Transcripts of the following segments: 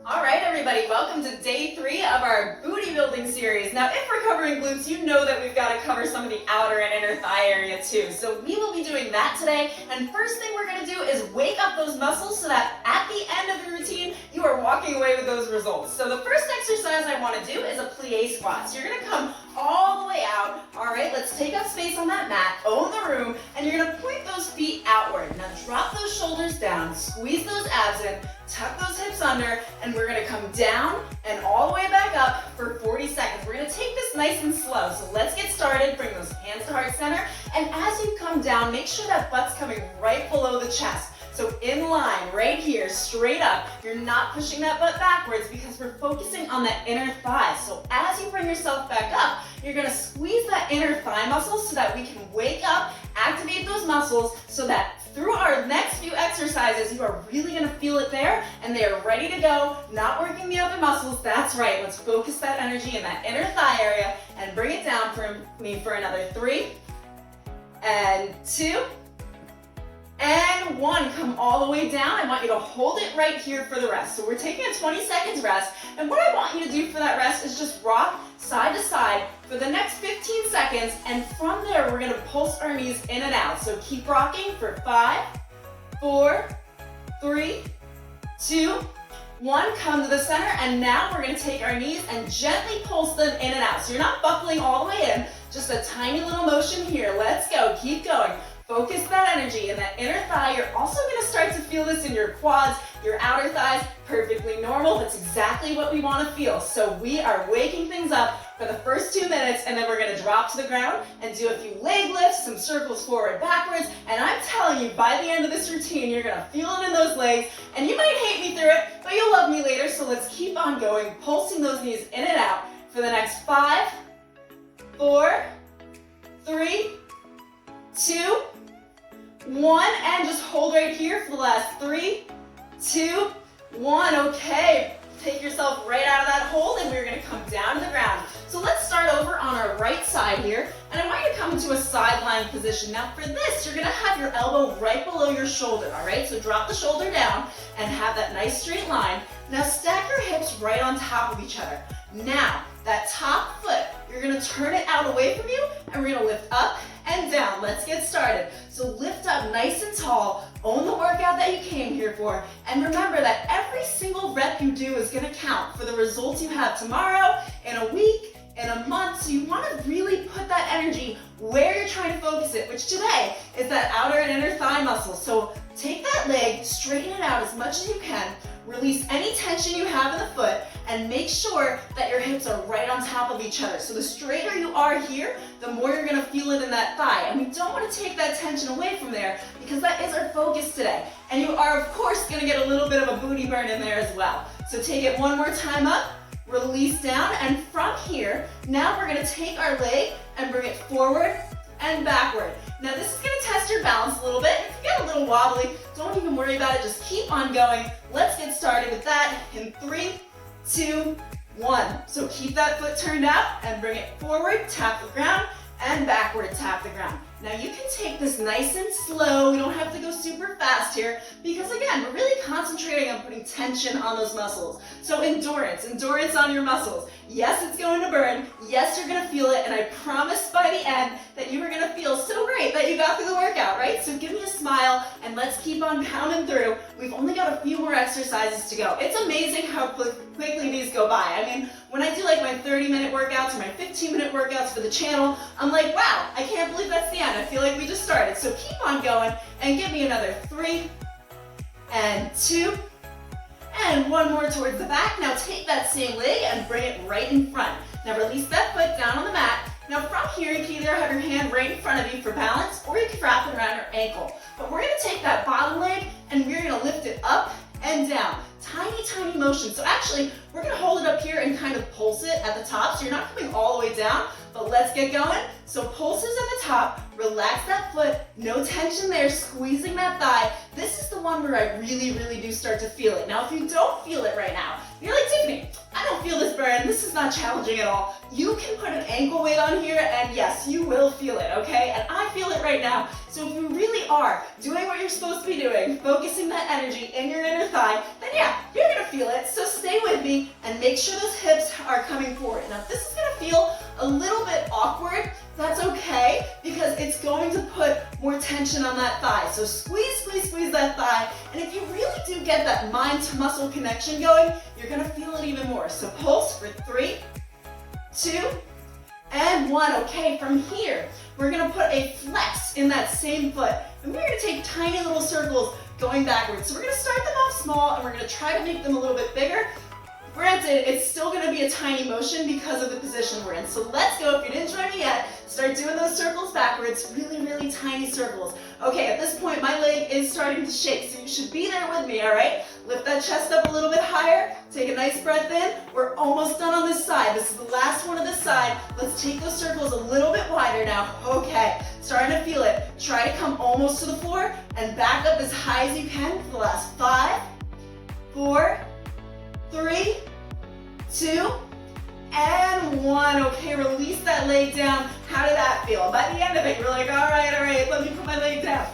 All right, everybody, welcome to day 3 of our booty building series. Now, if we're covering glutes, you know that we've got to cover some of the outer and inner thigh area too. So we will be doing that today. And first thing we're going to do is wake up those muscles so that at the end of the routine, you are walking away with those results. So the first exercise I want to do is a plie squat. So you're going to come all the way out. All right, let's take up space on that mat, own the room, and you're going to point those feet outward. Now drop those shoulders down, squeeze those abs in, tuck those hips under, and we're gonna come down and all the way back up for 40 seconds. We're gonna take this nice and slow. So let's get started. Bring those hands to heart center. And as you come down, make sure that butt's coming right below the chest. So in line, right here, straight up. You're not pushing that butt backwards because we're focusing on that inner thigh. So as you bring yourself back up, you're gonna squeeze that inner thigh muscle so that we can wake up, activate those muscles so that through our next few exercises, you are really gonna feel it there and they are ready to go, not working the other muscles. That's right, let's focus that energy in that inner thigh area and bring it down for me for another 3 and 2 and 1. Come all the way down. I want you to hold it right here for the rest. So we're taking a 20 seconds rest. And what I want you to do for that rest is just rock side to side for the next 15 seconds. And from there, we're going to pulse our knees in and out. So keep rocking for 5, 4, 3, 2, 1. Come to the center. And now we're going to take our knees and gently pulse them in and out. So you're not buckling all the way in, just a tiny little motion here. Let's go. Keep going. Focus that energy in that inner thigh. You're also going to start to feel this in your quads, your outer thighs. Perfectly normal. That's exactly what we want to feel. So we are waking things up for the first 2 minutes, and then we're going to drop to the ground and do a few leg lifts, some circles forward, backwards. And I'm telling you, by the end of this routine, you're going to feel it in those legs. And you might hate me through it, but you'll love me later. So let's keep on going, pulsing those knees in and out for the next 5, 4, 3, 2, 1, and just hold right here for the last 3, 2, 1. Okay, take yourself right out of that hold and we're gonna come down to the ground. So let's start over on our right side here, and I want you to come into a sideline position. Now for this, you're gonna have your elbow right below your shoulder, all right? So drop the shoulder down and have that nice straight line. Now stack your hips right on top of each other. Now, that top foot, you're gonna turn it out away from you, and we're gonna lift up and down. Let's get started. So lift up nice and tall, own the workout that you came here for, and remember that every single rep you do is gonna count for the results you have tomorrow, in a week, in a month. So you wanna really put that energy where you're trying to focus it, which today is that outer and inner thigh muscle. So take that leg, straighten it out as much as you can, release any tension you have in the foot, and make sure that your hips are right on top of each other. So the straighter you are here, the more you're gonna feel it in that thigh. And we don't wanna take that tension away from there because that is our focus today. And you are, of course, gonna get a little bit of a booty burn in there as well. So take it one more time up, release down, and from here, now we're gonna take our leg and bring it forward and backward. Now this is gonna test your balance a little bit. If you get a little wobbly, don't even worry about it, just keep on going. Let's get started with that in 3, 2, 1. So keep that foot turned out and bring it forward, tap the ground, and backward, tap the ground. Now you can take this nice and slow. We don't have to go super fast here because again, we're really concentrating on putting tension on those muscles. So endurance on your muscles. Yes, it's going to burn. Yes, you're gonna feel it, and I promise by the end that you are gonna feel so great that you got through the workout, right? So give me a smile and let's keep on pounding through. We've only got a few more exercises to go. It's amazing how quickly these go by. I mean, when I do like my 30-minute workouts or my 15-minute workouts for the channel, I'm like, wow, I can't believe that's the end. I feel like we just started. So keep on going and give me another 3 and 2 and 1 more towards the back. Now take that same leg and bring it right in front. Now release that foot down on the mat. Now from here, you can either have your hand right in front of you for balance, or you can wrap it around your ankle. But we're gonna take that bottom leg and we're gonna lift it up and down. Tiny, tiny motion. So actually, we're gonna hold it up here and kind of pulse it at the top. So you're not coming all the way down, but let's get going. So pulses at the top, relax that foot, no tension there, squeezing that thigh. This is the one where I really, really do start to feel it. Now, if you don't feel it right now, you're like, Tiffany, I don't feel this burn. This is not challenging at all. You can put an ankle weight on here, and yes, you will feel it, okay? And I feel it right now. So if you really are doing what you're supposed to be doing, focusing that energy in your inner thigh, then yeah, you're gonna feel it. So stay me and make sure those hips are coming forward. Now, this is gonna feel a little bit awkward. That's okay, because it's going to put more tension on that thigh. So squeeze, squeeze, squeeze that thigh. And if you really do get that mind to muscle connection going, you're gonna feel it even more. So pulse for 3, 2, and 1. Okay, from here, we're gonna put a flex in that same foot. And we're gonna take tiny little circles going backwards. So we're gonna start them off small and we're gonna try to make them a little bit bigger. Granted, it's still gonna be a tiny motion because of the position we're in. So let's go, if you didn't join me yet, start doing those circles backwards, really, really tiny circles. Okay, at this point, my leg is starting to shake, so you should be there with me, all right? Lift that chest up a little bit higher, take a nice breath in. We're almost done on this side. This is the last one of this side. Let's take those circles a little bit wider now. Okay, starting to feel it. Try to come almost to the floor and back up as high as you can for the last 5, 4, 3, 2, and 1. Okay, release that leg down. How did that feel? By the end of it, you're like, all right, let me put my leg down.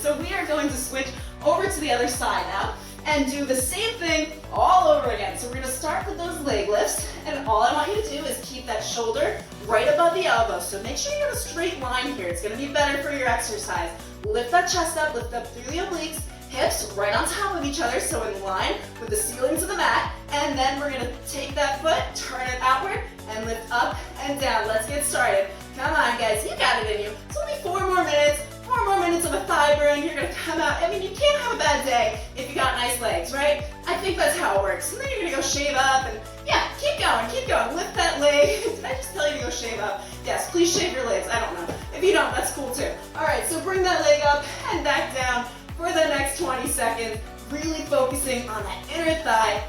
So we are going to switch over to the other side now and do the same thing all over again. So we're gonna start with those leg lifts, and all I want you to do is keep that shoulder right above the elbow. So make sure you have a straight line here. It's gonna be better for your exercise. Lift that chest up, lift up through the obliques, hips right on top of each other, so in line with the ceilings of the mat. And then we're gonna take that foot, turn it outward, and lift up and down. Let's get started. Come on, guys, you got it in you. It's only 4 more minutes. 4 more minutes of a thigh burn. You're gonna come out. I mean, you can't have a bad day if you got nice legs, right? I think that's how it works. And then you're gonna go shave up, and yeah, keep going, keep going. Lift that leg. Did I just tell you to go shave up? Yes, please shave your legs. I don't know. If you don't, that's cool too. All right, so bring that leg up and back down for the next 20 seconds. Really focusing on that inner thigh.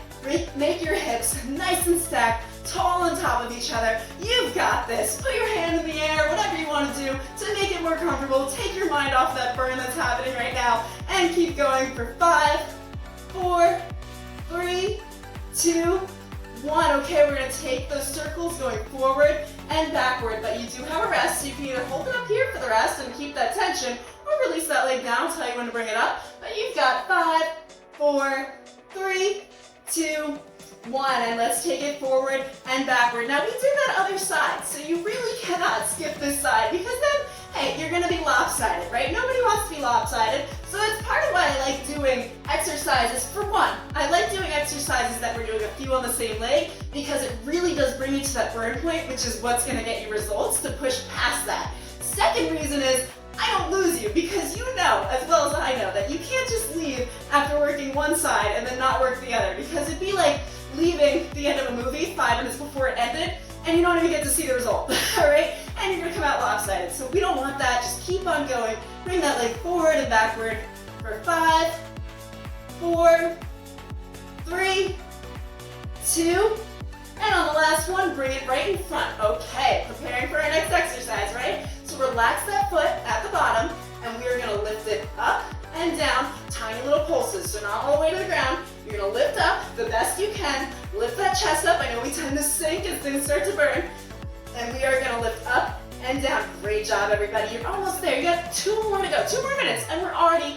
Make your hips nice and stacked, tall on top of each other. You've got this. Put your hand in the air, whatever you want to do to make it more comfortable. Take your mind off that burn that's happening right now and keep going for 5, 4, 3, 2, 1. Okay, we're going to take those circles going forward and backward, but you do have a rest, so you can either hold it up here for the rest and keep that tension, or release that leg down. I'll tell you when to bring it up, but you've got 5, 4, 3, 2, 1, and let's take it forward and backward. Now we did that other side, so you really cannot skip this side, because then, hey, you're gonna be lopsided, right? Nobody wants to be lopsided, so it's part of why I like doing exercises. For one, I like doing exercises that we're doing a few on the same leg, because it really does bring you to that burn point, which is what's gonna get you results to push past that. Second reason is, I don't lose you, because you know, as well as I know, that you can't just leave after working one side and then not work the other, because it'd be like leaving the end of a movie 5 minutes before it ended, and you don't even get to see the result, all right? And you're gonna come out lopsided. So we don't want that. Just keep on going. Bring that leg forward and backward for 5, 4, 3, 2, and on the last one, bring it right in front. Okay, preparing for our next exercise, right? So relax that foot at the bottom, and we are gonna lift it up and down, tiny little pulses, so not all the way to the ground. You're gonna lift up the best you can, lift that chest up. I know we tend to sink as things start to burn, and we are gonna lift up and down. Great job, everybody. You're almost there. You got 2 more to go, 2 more minutes, and we're already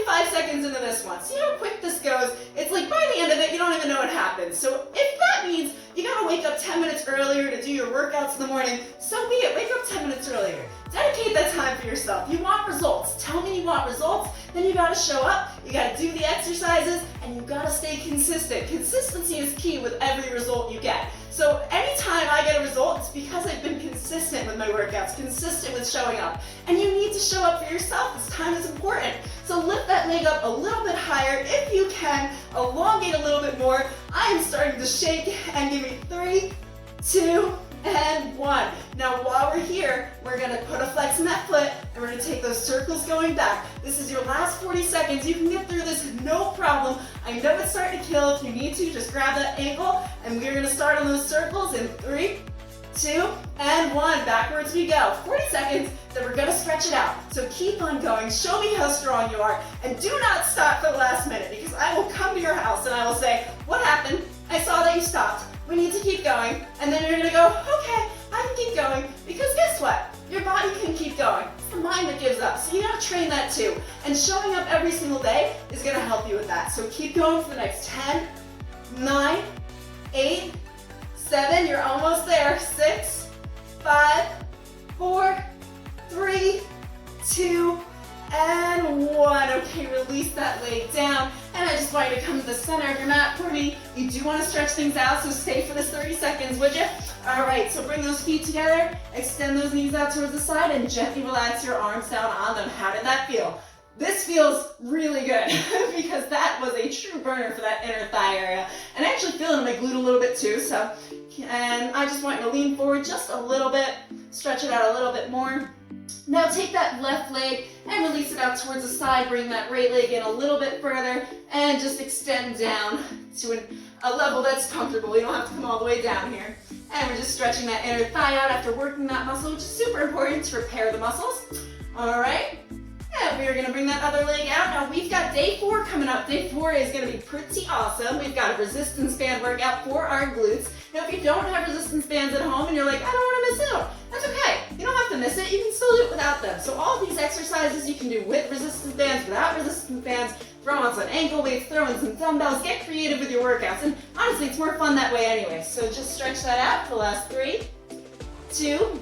5 seconds into this one. See how quick this goes? It's like by the end of it, you don't even know what happened. So if that means you gotta wake up 10 minutes earlier to do your workouts in the morning, so be it. Wake up 10 minutes earlier. Dedicate that time for yourself. You want results. Tell me you want results, then you gotta show up, you gotta do the exercises, and you gotta stay consistent. Consistency is key with every result you get. So anytime I get a result, it's because I've been consistent with my workouts, consistent with showing up. And you need to show up for yourself. This time is important. So lift that leg up a little bit higher if you can. Elongate a little bit more. I am starting to shake, and give me 3, 2, and 1. Now while we're here, we're gonna put a flex in that foot, and we're gonna take those circles going back. This is your last 40 seconds. You can get through this, no problem. I know it's starting to kill. If you need to, just grab that ankle, and we're gonna start on those circles in 3, 2, and 1. Backwards we go. 40 seconds, then we're gonna stretch it out. So keep on going. Show me how strong you are, and do not stop for the last minute, because I will come to your house and I will say, what happened? I saw that you stopped. We need to keep going. And then you're gonna go, okay, I can keep going, because guess what? Your body can keep going. It's the mind that gives up. So you gotta train that too. And showing up every single day is gonna help you with that. So keep going for the next 10, 9, 8, 7, you're almost there. 6, 5, 4, 3, 2, and 1. Okay, release that leg down. And I just want you to come to the center of your mat for me. You do want to stretch things out, so stay for this 30 seconds, would you? All right, so bring those feet together, extend those knees out towards the side, and gently relax your arms down on them. How did that feel? This feels really good because that was a true burner for that inner thigh area. And I actually feel it in my glute a little bit too, so, and I just want you to lean forward just a little bit, stretch it out a little bit more. Now take that left leg and release it out towards the side, bring that right leg in a little bit further, and just extend down to a level that's comfortable. You don't have to come all the way down here. And we're just stretching that inner thigh out after working that muscle, which is super important to repair the muscles. All right. And we are gonna bring that other leg out. Now we've got day 4 coming up. Day 4 is gonna be pretty awesome. We've got a resistance band workout for our glutes. Now if you don't have resistance bands at home and you're like, I don't wanna miss out, that's okay. You don't have to miss it, you can still do it without them. So all of these exercises you can do with resistance bands, without resistance bands, throw on some ankle weights, throw in some dumbbells, get creative with your workouts. And honestly, it's more fun that way anyway. So just stretch that out for the last 3, 2,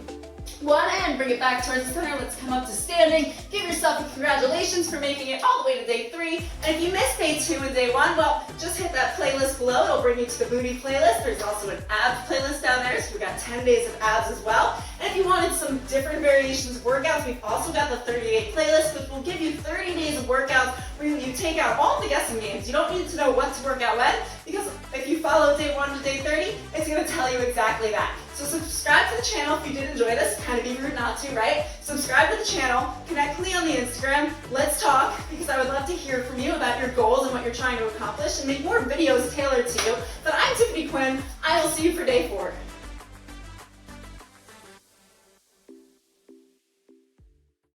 1, and bring it back towards the center. Let's come up to standing. Give yourself a congratulations for making it all the way to day 3. And if you missed day 2 and day 1, well, just hit that playlist below. It'll bring you to the booty playlist. There's also an abs playlist down there, so we've got 10 days of abs as well. And if you wanted some different variations of workouts, we've also got the 30-day playlist, which will give you 30 days of workouts where you take out all the guessing games. You don't need to know what to work out when, because if you follow day 1 to day 30, it's going to tell you exactly that. So subscribe to the channel if you did enjoy this. Kind of be rude not to, right? Subscribe to the channel, connect with me on the Instagram, let's talk, because I would love to hear from you about your goals and what you're trying to accomplish and make more videos tailored to you. But I'm Tiffany Quinn. I will see you for day 4.